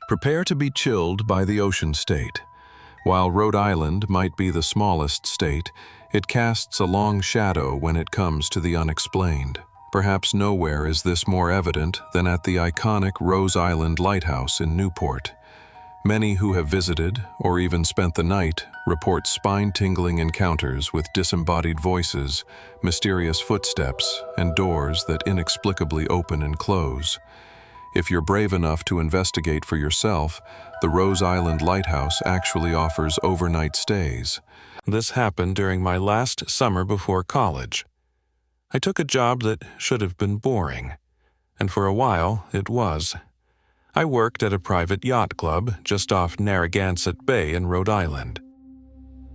Prepare to be chilled by the ocean state. While Rhode Island might be the smallest state, it casts a long shadow when it comes to the unexplained. Perhaps nowhere is this more evident than at the iconic Rose Island Lighthouse in Newport. Many who have visited, or even spent the night, report spine-tingling encounters with disembodied voices, mysterious footsteps, and doors that inexplicably open and close. If you're brave enough to investigate for yourself, the Rose Island Lighthouse actually offers overnight stays. This happened during my last summer before college. I took a job that should have been boring, and for a while it was. I worked at a private yacht club just off Narragansett Bay in Rhode Island.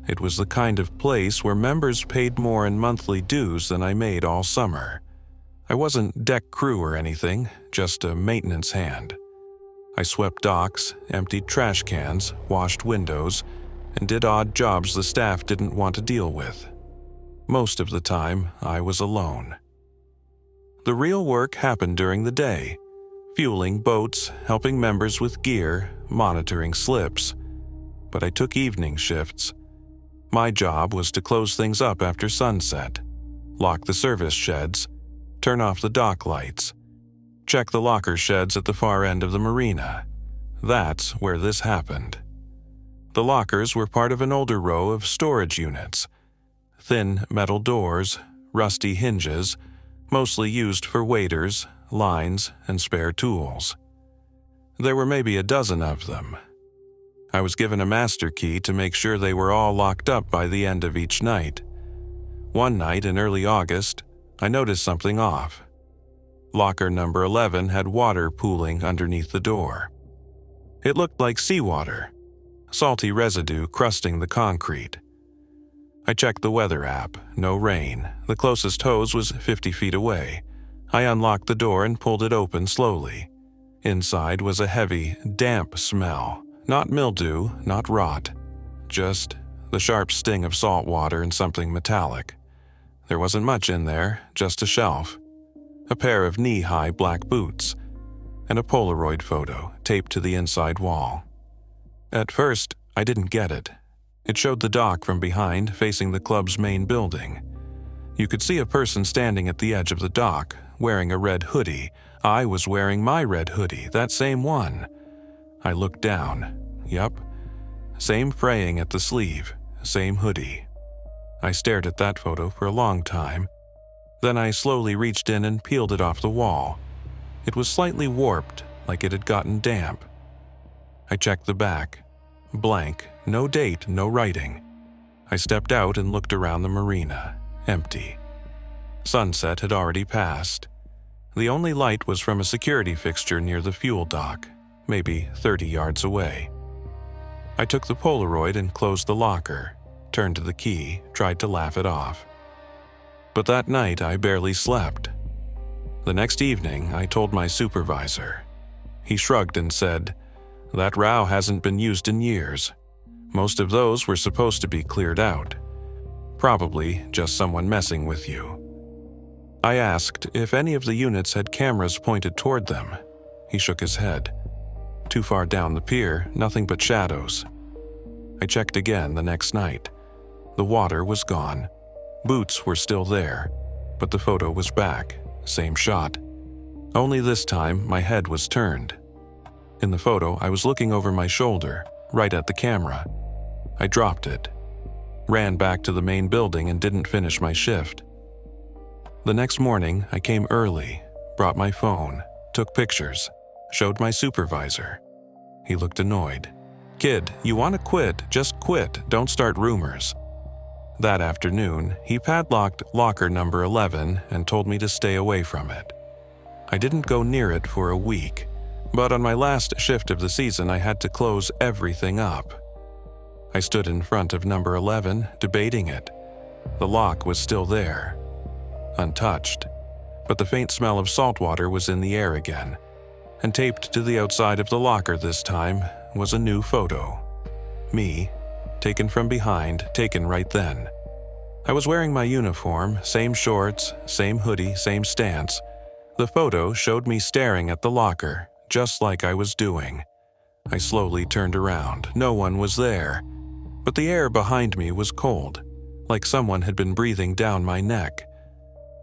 It was the kind of place where members paid more in monthly dues than I made all summer. I wasn't deck crew or anything, just a maintenance hand. I swept docks, emptied trash cans, washed windows, and did odd jobs the staff didn't want to deal with. Most of the time, I was alone. The real work happened during the day, fueling boats, helping members with gear, monitoring slips. But I took evening shifts. My job was to close things up after sunset, lock the service sheds, turn off the dock lights, check the locker sheds at the far end of the marina. That's where this happened. The lockers were part of an older row of storage units. Thin metal doors, rusty hinges, mostly used for waiters, lines, and spare tools. There were maybe a dozen of them. I was given a master key to make sure they were all locked up by the end of each night. One night in early August, I noticed something off. Locker number 11 had water pooling underneath the door. It looked like seawater, salty residue crusting the concrete. I checked the weather app, no rain. The closest hose was 50 feet away. I unlocked the door and pulled it open slowly. Inside was a heavy, damp smell. Not mildew, not rot. Just the sharp sting of salt water and something metallic. There wasn't much in there, just a shelf, a pair of knee-high black boots, and a Polaroid photo taped to the inside wall. At first, I didn't get it. It showed the dock from behind, facing the club's main building. You could see a person standing at the edge of the dock, wearing a red hoodie. I was wearing my red hoodie, that same one. I looked down. Yup. Same fraying at the sleeve, same hoodie. I stared at that photo for a long time. Then I slowly reached in and peeled it off the wall. It was slightly warped, like it had gotten damp. I checked the back. Blank, no date, no writing. I stepped out and looked around the marina. Empty. Sunset had already passed. The only light was from a security fixture near the fuel dock, maybe 30 yards away. I took the Polaroid and closed the locker, turned to the key, tried to laugh it off. But that night I barely slept. The next evening I told my supervisor. He shrugged and said, "That row hasn't been used in years. Most of those were supposed to be cleared out. Probably just someone messing with you." I asked if any of the units had cameras pointed toward them. He shook his head. Too far down the pier, nothing but shadows. I checked again the next night. The water was gone. Boots were still there, but the photo was back, same shot. Only this time my head was turned. In the photo, I was looking over my shoulder, right at the camera. I dropped it, ran back to the main building and didn't finish my shift. The next morning, I came early, brought my phone, took pictures, showed my supervisor. He looked annoyed. "Kid, you want to quit, just quit, don't start rumors." That afternoon, he padlocked locker number 11 and told me to stay away from it. I didn't go near it for a week, but on my last shift of the season, I had to close everything up. I stood in front of number 11, debating it. The lock was still there, untouched, but the faint smell of salt water was in the air again, and taped to the outside of the locker this time was a new photo. Me, taken from behind, taken right then. I was wearing my uniform, same shorts, same hoodie, same stance. The photo showed me staring at the locker, just like I was doing. I slowly turned around. No one was there, but the air behind me was cold, like someone had been breathing down my neck.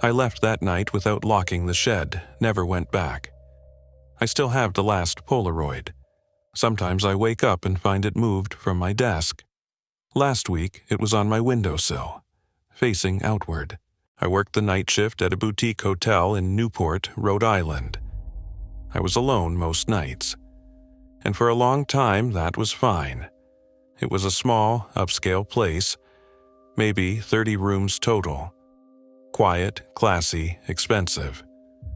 I left that night without locking the shed, never went back. I still have the last Polaroid. Sometimes I wake up and find it moved from my desk. Last week, it was on my windowsill, facing outward. I worked the night shift at a boutique hotel in Newport, Rhode Island. I was alone most nights, and for a long time that was fine. It was a small, upscale place, maybe 30 rooms total. Quiet, classy, expensive.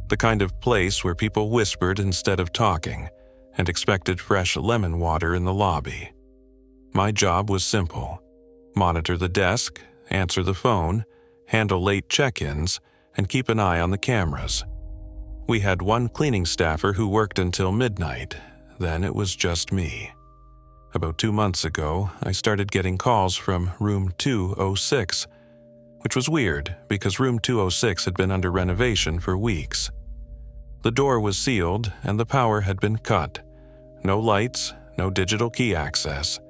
The kind of place where people whispered instead of talking and expected fresh lemon water in the lobby. My job was simple: monitor the desk, answer the phone, handle late check-ins, and keep an eye on the cameras. We had one cleaning staffer who worked until midnight. Then it was just me. About 2 months ago, I started getting calls from room 206, which was weird because room 206 had been under renovation for weeks. The door was sealed and the power had been cut. No lights, no digital key access.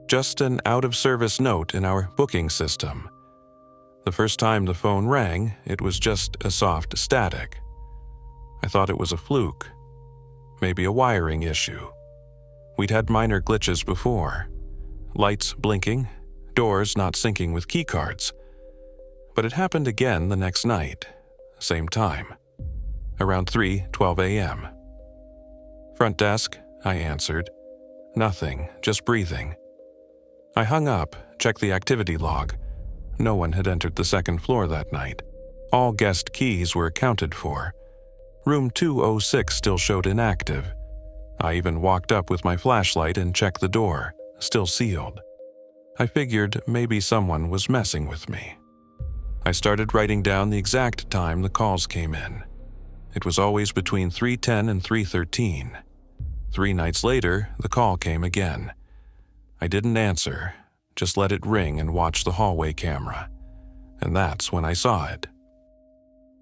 Just an out-of-service note in our booking system. The first time the phone rang, it was just a soft static. I thought it was a fluke, maybe a wiring issue. We'd had minor glitches before. Lights blinking, doors not syncing with keycards. But it happened again the next night, same time, around 3:12 a.m. "Front desk," I answered. Nothing, just breathing. I hung up, checked the activity log. No one had entered the second floor that night. All guest keys were accounted for. Room 206 still showed inactive. I even walked up with my flashlight and checked the door, still sealed. I figured maybe someone was messing with me. I started writing down the exact time the calls came in. It was always between 3:10 and 3:13. 3 nights later, the call came again. I didn't answer, just let it ring and watch the hallway camera. And that's when I saw it.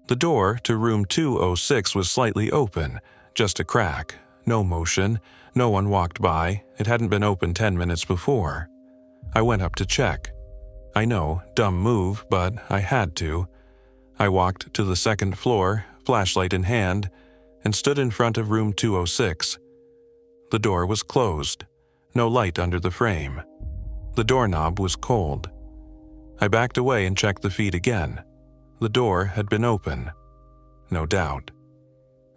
The door to room 206 was slightly open, just a crack, no motion, no one walked by. It hadn't been open 10 minutes before. I went up to check. I know, dumb move, but I had to. I walked to the second floor, flashlight in hand, and stood in front of room 206. The door was closed, no light under the frame. The doorknob was cold. I backed away and checked the feed again. The door had been open. No doubt.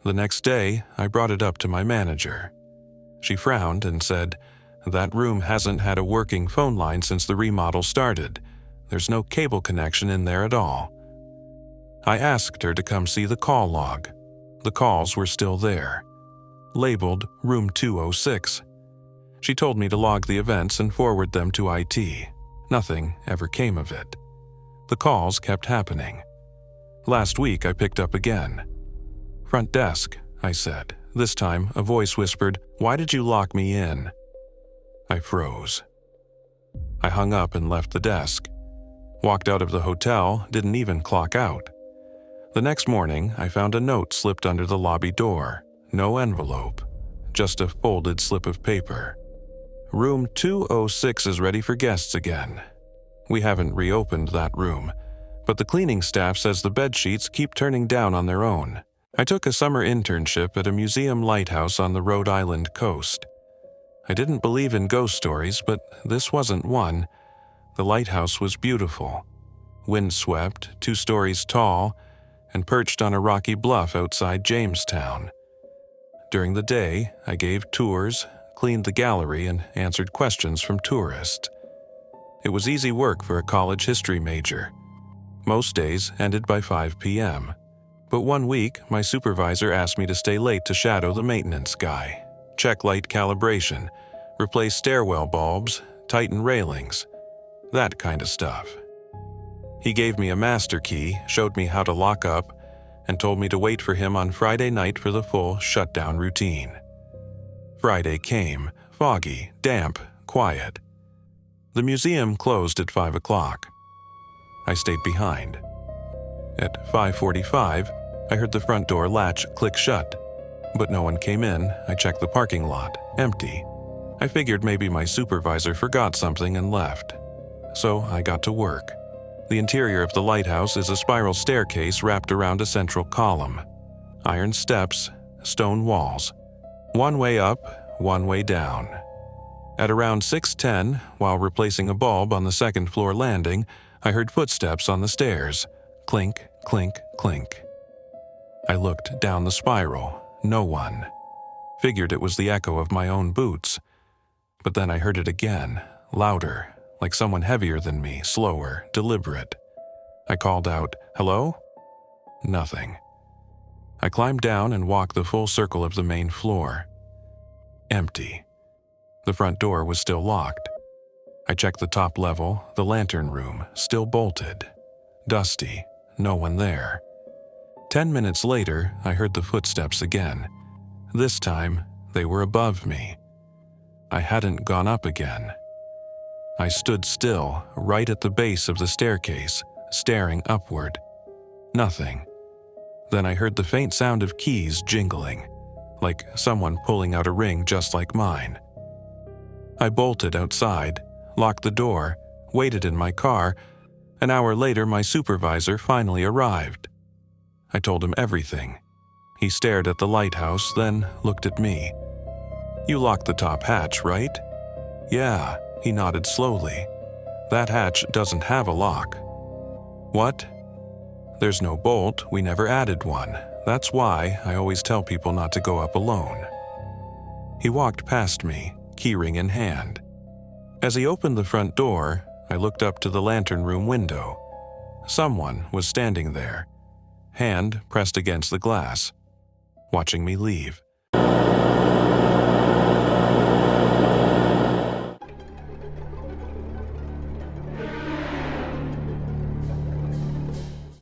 The next day, I brought it up to my manager. She frowned and said, "That room hasn't had a working phone line since the remodel started. There's no cable connection in there at all." I asked her to come see the call log. The calls were still there, labeled room 206. She told me to log the events and forward them to IT. Nothing ever came of it. The calls kept happening. Last week I picked up again. "Front desk," I said. This time a voice whispered, "Why did you lock me in?" I froze. I hung up and left the desk. Walked out of the hotel, didn't even clock out. The next morning, I found a note slipped under the lobby door. No envelope, just a folded slip of paper. "Room 206 is ready for guests again." We haven't reopened that room, but the cleaning staff says the bed sheets keep turning down on their own. I took a summer internship at a museum lighthouse on the Rhode Island coast. I didn't believe in ghost stories, but this wasn't one. The lighthouse was beautiful, windswept, 2 stories tall, and perched on a rocky bluff outside Jamestown. During the day, I gave tours, cleaned the gallery, and answered questions from tourists. It was easy work for a college history major. Most days ended by 5 p.m. But one week, my supervisor asked me to stay late to shadow the maintenance guy, check light calibration, replace stairwell bulbs, tighten railings, that kind of stuff. He gave me a master key, showed me how to lock up, and told me to wait for him on Friday night for the full shutdown routine. Friday came, foggy, damp, quiet. The museum closed at 5 o'clock. I stayed behind. At 5:45, I heard the front door latch click shut. But no one came in. I checked the parking lot. Empty. I figured maybe my supervisor forgot something and left. So I got to work. The interior of the lighthouse is a spiral staircase wrapped around a central column. Iron steps, stone walls. One way up, one way down. At around 6:10, while replacing a bulb on the second floor landing, I heard footsteps on the stairs. Clink, clink, clink. I looked down the spiral. No one. Figured it was the echo of my own boots. But then I heard it again, louder, like someone heavier than me, slower, deliberate. I called out, "Hello?" Nothing. I climbed down and walked the full circle of the main floor. Empty. The front door was still locked. I checked the top level, the lantern room, still bolted. Dusty, no one there. 10 minutes later, I heard the footsteps again. This time, they were above me. I hadn't gone up again. I stood still, right at the base of the staircase, staring upward. Nothing. Then I heard the faint sound of keys jingling, like someone pulling out a ring just like mine. I bolted outside, locked the door, waited in my car. An hour later, my supervisor finally arrived. I told him everything. He stared at the lighthouse, then looked at me. "You locked the top hatch, right?" "Yeah," he nodded slowly. "That hatch doesn't have a lock." "What?" "There's no bolt, we never added one. That's why I always tell people not to go up alone." He walked past me, keyring in hand. As he opened the front door, I looked up to the lantern room window. Someone was standing there, hand pressed against the glass, watching me leave.